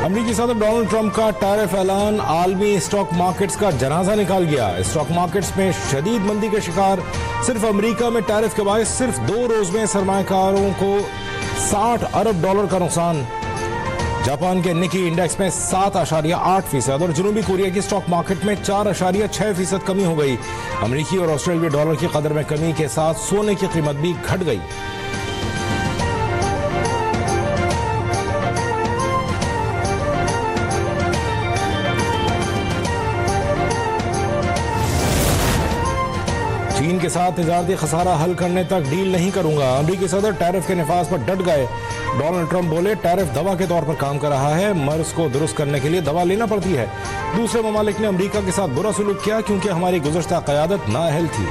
अमरीकी सदर Donald Trump का टैरिफ ऐलान आलमी स्टॉक मार्केट्स का जनाजा निकाल गया। स्टॉक मार्केट्स में शदीद मंदी के शिकार। सिर्फ अमरीका में टैरिफ के बायस सिर्फ 2 रोज में सरमायाकारों को $60 अरब का नुकसान। जापान के निकी इंडेक्स में 7.8% और जनूबी कोरिया की स्टॉक मार्केट में 4.6% कमी हो गई। अमरीकी और ऑस्ट्रेलियाई डॉलर की कदर में कमी के साथ सोने की कीमत भी घट गई। चीन के साथ तिजारती खसारा हल करने तक डील नहीं करूंगा। अमरीकी सदर टैरिफ के निफाज पर डट गए। डोनाल्ड ट्रंप बोले टैरिफ दवा के तौर पर काम कर रहा है, मर्ज को दुरुस्त करने के लिए दवा लेना पड़ती है। दूसरे ममालिक ने अमरीका के साथ बुरा सलूक किया क्योंकि हमारी गुज़श्ता क़यादत नाअहल थी।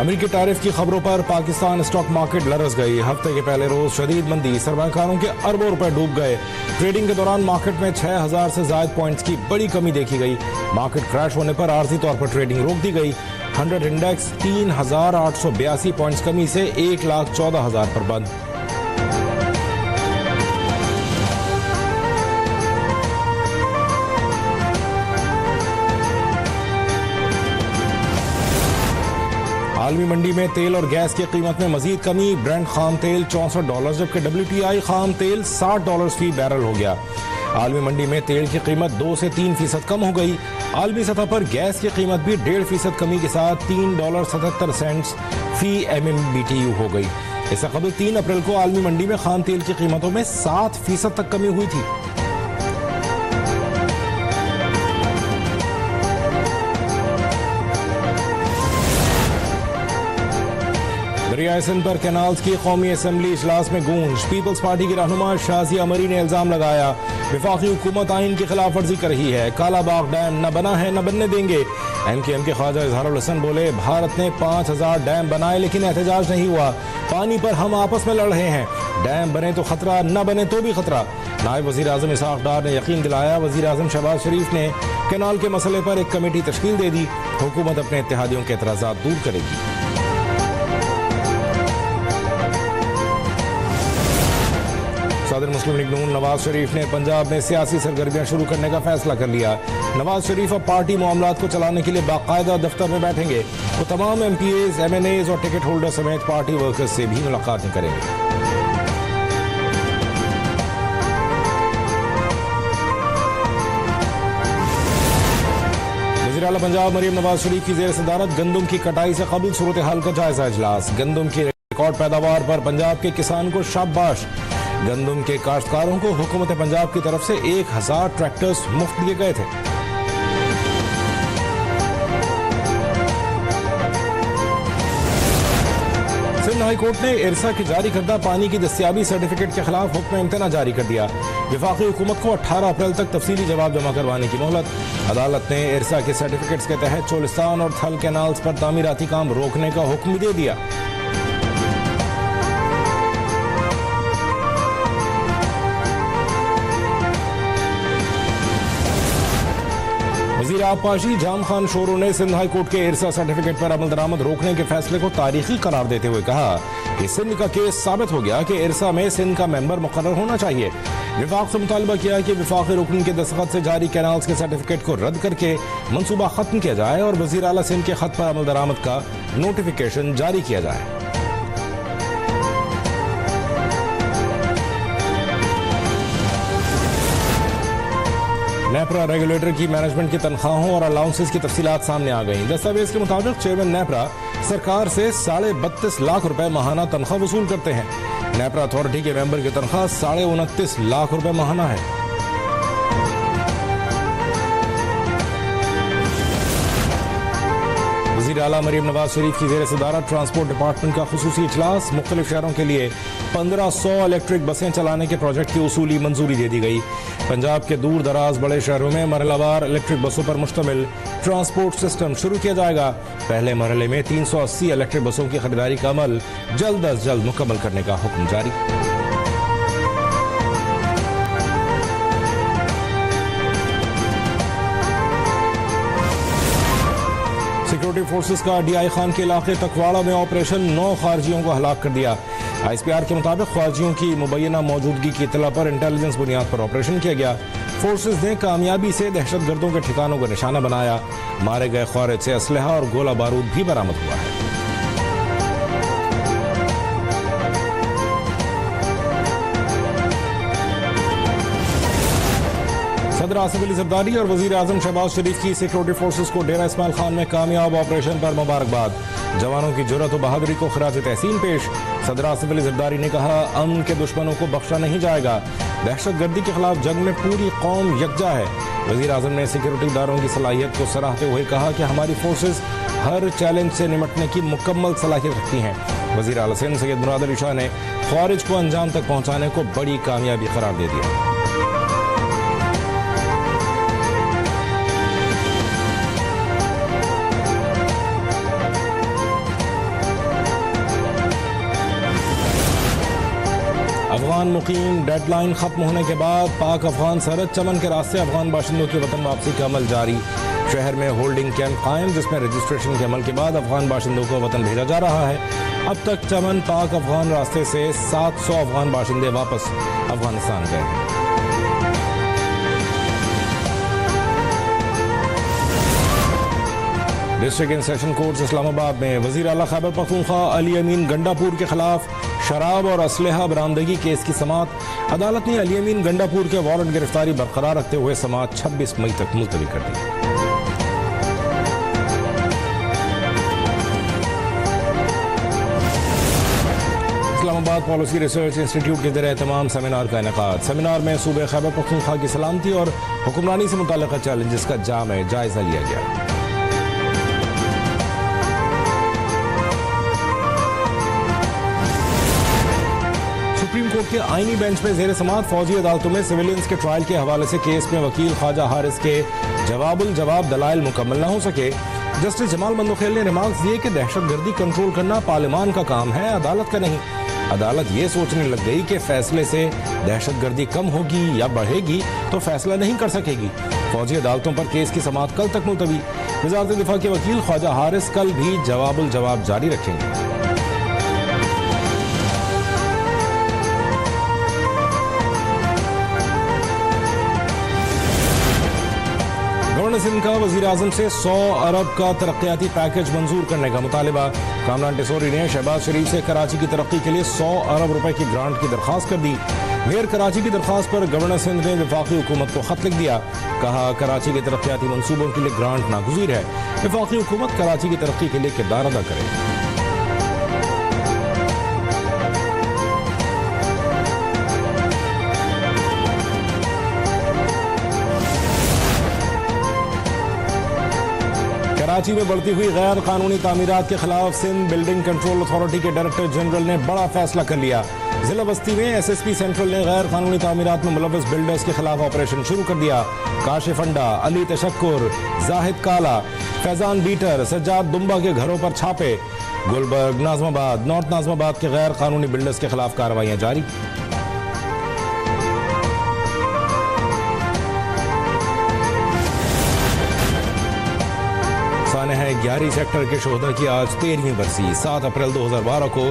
अमेरिकी टैरिफ की खबरों पर पाकिस्तान स्टॉक मार्केट लरस गई। हफ्ते के पहले रोज शदीद मंदी, सरमायाकारों के अरबों रुपए डूब गए। ट्रेडिंग के दौरान मार्केट में 6000 से ज्यादा पॉइंट्स की बड़ी कमी देखी गई। मार्केट क्रैश होने पर आर्जी तौर पर ट्रेडिंग रोक दी गई। 100 इंडेक्स 3882 पॉइंट्स कमी से 1,14,000 पर बंद। आलमी मंडी में तेल और गैस की कीमत में मजीद कमी। ब्रेंट खाम तेल $64 जबकि WTI खाम तेल $60 फी बैरल हो गया। आलमी मंडी में तेल की कीमत 2 से 3% कम हो गई। आलमी सतह पर गैस की कीमत भी 1.5% कमी के साथ $3.77 फी MMBTU हो गई। इससे कबल 3 अप्रैल को आलमी मंडी में खाम तेल की कीमतों में 7% तक कमी हुई थी। दरियाए सिंध पर कैनाल्स की कौमी असम्बली इजलास में गूंज। पीपल्स पार्टी की रहनुमा शाजिया मरी ने इल्जाम लगाया वफाकी हुकूमत आइन की खिलाफ वर्जी कर रही है। काला बाग डैम न बना है न बनने देंगे। MKM के ख्वाजा इजहारुल हसन बोले भारत ने 5000 डैम बनाए लेकिन एहतजाज नहीं हुआ। पानी पर हम आपस में लड़ रहे हैं। डैम बने तो खतरा, न बने तो भी खतरा। नायब वजीर आजम इसहाक डार ने यकीन दिलाया। वजीर आजम शहबाज शरीफ ने कैनाल के मसले पर एक कमेटी तश्कील दे दी। हुकूमत अपने इत्तेहादियों के एतराज़ात दूर करेगी। सदर मुस्लिम लीग नून नवाज शरीफ ने पंजाब में सियासी सरगर्मियां शुरू करने का फैसला कर लिया। नवाज शरीफ अब पार्टी मामलात को चलाने के लिए बाकायदा दफ्तर में बैठेंगे। वो तमाम MPAs, MNAs और टिकट होल्डर समेत पार्टी वर्कर्स से भी मुलाकातें करेंगे। वज़ीर आला पंजाब मरीम नवाज शरीफ की ज़ेर सदारत गंदम की कटाई से कबल सूरत हाल का जायजा इजलास। गंदम की रिकॉर्ड पैदावार पर पंजाब के किसान को शाबाश। गंदम के काश्तकारों को हुकूमत पंजाब की तरफ से 1000 ट्रैक्टर्स मुफ्त दिए गए थे। सिंध हाई कोर्ट ने इरसा की जारी करदा पानी की दस्तियाबी सर्टिफिकेट के खिलाफ हुक्म इम्तना जारी कर दिया। वफाकी हुकूमत को 18 अप्रैल तक तफसीली जवाब जमा करवाने की मोहलत। अदालत ने इरसा के सर्टिफिकेट्स के तहत चोलिस्तान और थल कैनाल्स पर तामीराती काम रोकने का हुक्म दे दिया। वज़ीर आबपाशी जाम खान शोरो ने सिंध हाई कोर्ट के इरसा सर्टिफिकेट पर अमल दरामद रोकने के फैसले को तारीखी करार देते हुए कहा कि सिंध का केस साबित हो गया कि इरसा में सिंध का मेंबर मुकर्रर होना चाहिए। विफाक से मुतालबा किया कि विफाकी रुकन के दस्तखत से जारी कैनाल्स के सर्टिफिकेट को रद्द करके मनसूबा खत्म किया जाए और वज़ीर आला सिंध के खत पर अमल दरामद का नोटिफिकेशन जारी किया जाए। नेपरा रेगुलेटर की मैनेजमेंट की तनख्वाहों और अलाउंसेस की तफसीलात सामने आ गई। दस्तावेज के मुताबिक चेयरमैन नेपरा सरकार से 32.5 लाख रुपए माहाना तनख्वाह वसूल करते हैं। नेपरा अथॉरिटी के मेंबर की तनख्वाह 29.5 लाख रुपए माहाना है। वज़ीर आला मरीम नवाज शरीफ की ज़ेर सदारत ट्रांसपोर्ट डिपार्टमेंट का खुसूसी इजलास। मुख्तलिफ शहरों के लिए 1500 इलेक्ट्रिक बसें चलाने के प्रोजेक्ट की उसूली मंजूरी दे दी गई। पंजाब के दूर दराज बड़े शहरों में मरहलावार इलेक्ट्रिक बसों पर मुश्तमिल ट्रांसपोर्ट सिस्टम शुरू किया जाएगा। पहले मरहले में 380 इलेक्ट्रिक बसों की खरीदारी का अमल जल्द अज जल्द मुकम्मल करने का हुक्म जारी। सिक्योरिटी फोर्सेस का DI खान के इलाके तकवाड़ा में ऑपरेशन 9 खारजियों को हलाक कर दिया। ISPR के मुताबिक खारजियों की मुबैना मौजूदगी की इत्तला पर इंटेलिजेंस बुनियाद पर ऑपरेशन किया गया। फोर्सेस ने कामयाबी से दहशतगर्दों के ठिकानों को निशाना बनाया। मारे गए खारिज से असलहा और गोला बारूद भी बरामद हुआ है। सदर आसिफ अली जरदारी और वजीर आजम शहबाज शरीफ की सिक्योरिटी फोर्सेस को डेरा इस्माइल खान में कामयाब ऑपरेशन पर मुबारकबाद। जवानों की जुर्रत और बहादुरी को खराज तहसीन पेश। सदर आसिफ अली जरदारी ने कहा, अमन के दुश्मनों को बख्शा नहीं जाएगा। दहशतगर्दी के खिलाफ जंग में पूरी कौम यकजा है। वजीर आजम ने सिक्योरिटी इदारों की सलाहियत को सराहते हुए कहा कि हमारी फोर्सेस हर चैलेंज से निमटने की मुकम्मल सलाहियत रखती हैं। वजीर आला सिंध सैयद मुराद अली शाह ने खारिज को अंजाम तक पहुँचाने को बड़ी कामयाबी करार दे दिया। अफगान मुकीम डेडलाइन खत्म होने के बाद पाक अफगान सरहद चमन के रास्ते अफगान बाशिंदों की वतन वापसी का अमल जारी। शहर में होल्डिंग कैंप कायम, जिसमें रजिस्ट्रेशन के अमल के बाद अफगान बाशिंदों को वतन भेजा जा रहा है। अब तक चमन पाक अफगान रास्ते से 700 अफगान बाशिंदे वापस अफगानिस्तान गए हैं। District and session court Islamabad में वजीर आला खैबर पख्तूनख्वा अली अमीन गंडापुर के खिलाफ शराब और असलहा बरामदगी केस की समाअत। अदालत ने अली अमीन गंडापुर के वारंट गिरफ्तारी बरकरार रखते हुए समाअत 26 मई तक मुलतवी कर दी। इस्लामाबाद पॉलिसी रिसर्च इंस्टीट्यूट के ज़रिए तमाम सेमिनार का इनेकाद। सेमिनार में सूबे खैबर पख्तूनख्वा की सलामती और हुक्मरानी से मुताल्लिक़ चैलेंजेस का जायजा लिया गया। सुप्रीम कोर्ट के आईनी बेंच में जेर समाअत फौजी अदालतों में सिविलियंस के ट्रायल के हवाले से केस में वकील ख्वाजा हारिस के जवाब दलाइल मुकम्मल न हो सके। जस्टिस जमाल बंदोखेल ने रिमार्क्स दिए कि दहशतगर्दी कंट्रोल करना पार्लियामान का काम है, अदालत का नहीं। अदालत ये सोचने लग गई कि फैसले से दहशतगर्दी कम होगी या बढ़ेगी तो फैसला नहीं कर सकेगी। फौजी अदालतों पर केस की समाअत कल तक मुलतवी। वज़ारत दिफा के वकील ख्वाजा हारिस कल भी जवाब जारी रखेंगे। गवर्नर सिंध का वजीर आजम से 100 अरब का तरक्याती पैकेज मंजूर करने का मुतालिबा। कामरान टिसोरी ने शहबाज शरीफ से कराची की तरक्की के लिए 100 अरब रुपए की ग्रांट की दरख्वास्त कर दी। मेयर कराची की दरख्वास्त पर गवर्नर सिंध ने वफाकी हुकूमत को खत लिख दिया। कहा, कराची के तरक्याती मनसूबों के लिए ग्रांट नागुज़ीर है। वफाकी हुकूमत कराची की तरक्की के लिए किरदार अदा करे। कराची में बढ़ती हुई गैर कानूनी तामीरात के खिलाफ सिंध बिल्डिंग कंट्रोल अथॉरिटी के डायरेक्टर जनरल ने बड़ा फैसला कर लिया। जिला बस्ती में SSP सेंट्रल ने गैर कानूनी तामीरात में मुलव्वस बिल्डर्स के खिलाफ ऑपरेशन शुरू कर दिया। काशिफ अंडा, अली तशक्कुर, जाहिद काला, फैजान बीटर, सज्जाद दुम्बा के घरों पर छापे। गुलबर्ग, नाजमाबाद, नॉर्थ नाजमाबाद के गैर कानूनी बिल्डर्स के खिलाफ कार्रवाइयां जारी। है 11 सेक्टर के शोहदा की आज 13वीं बरसी। 7 अप्रैल 2012 को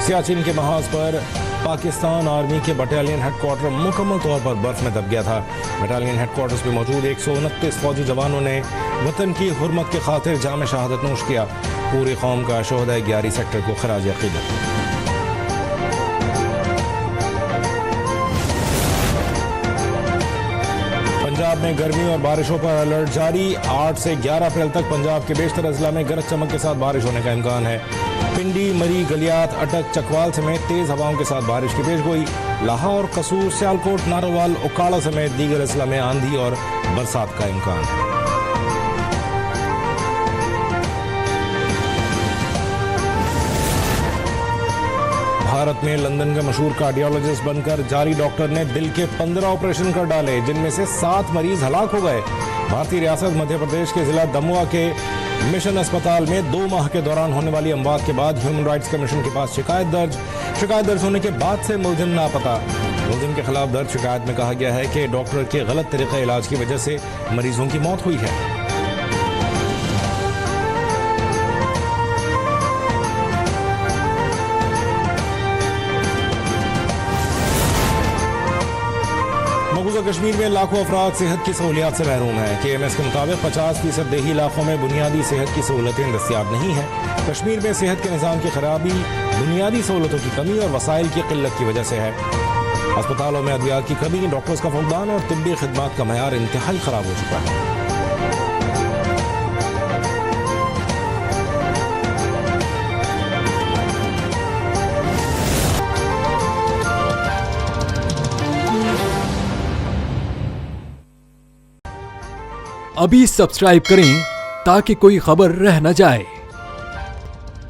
सियाचिन के महाज पर पाकिस्तान आर्मी के बटालियन हेडक्वार्टर मुकम्मल तौर पर बर्फ में दब गया था। बटालियन हेडक्वार्टर्स में मौजूद 129 फौजी जवानों ने वतन की हुर्मत के खातिर जाम शहादत नोश किया। पूरी कौम का शोहदा 11 सेक्टर को खराज अकीदत। पंजाब में गर्मी और बारिशों पर अलर्ट जारी। 8 से 11 अप्रैल तक पंजाब के बेशतर अजला में गरज चमक के साथ बारिश होने का इम्कान है। पिंडी, मरी, गलियात, अटक, चकवाल समेत तेज हवाओं के साथ बारिश की पेशगोई। लाहौर, कसूर, सियालकोट, नारोवाल, उकाड़ा समेत दीगर अजला में आंधी और बरसात का इम्कान है। भारत में लंदन के मशहूर कार्डियोलॉजिस्ट बनकर जारी डॉक्टर ने दिल के 15 ऑपरेशन कर डाले, जिनमें से 7 मरीज हलाक हो गए। भारतीय रियासत मध्य प्रदेश के जिला दमुआ के मिशन अस्पताल में 2 माह के दौरान होने वाली अमवात के बाद ह्यूमन राइट्स कमीशन के पास शिकायत दर्ज होने के बाद से मुलजिम लापता। मुलजिम के खिलाफ दर्ज शिकायत में कहा गया है कि डॉक्टर के गलत तरीके इलाज की वजह से मरीजों की मौत हुई है। कश्मीर में लाखों अफराद सेहत की सहूलियात से महरूम हैं। KMS के मुताबिक 50% देही इलाकों में बुनियादी सेहत की सहूलतें दस्तियाब नहीं हैं। कश्मीर में सेहत के निज़ाम की खराबी बुनियादी सहूलतों की कमी और वसाइल की किल्लत की वजह से है। अस्पतालों में अद्वियात की कमी, डॉक्टर्स का फुकदान और तिब्बी खिदमात का मयार इंतहाई ख़राब हो चुका है। अभी सब्सक्राइब करें ताकि कोई खबर रह न जाए।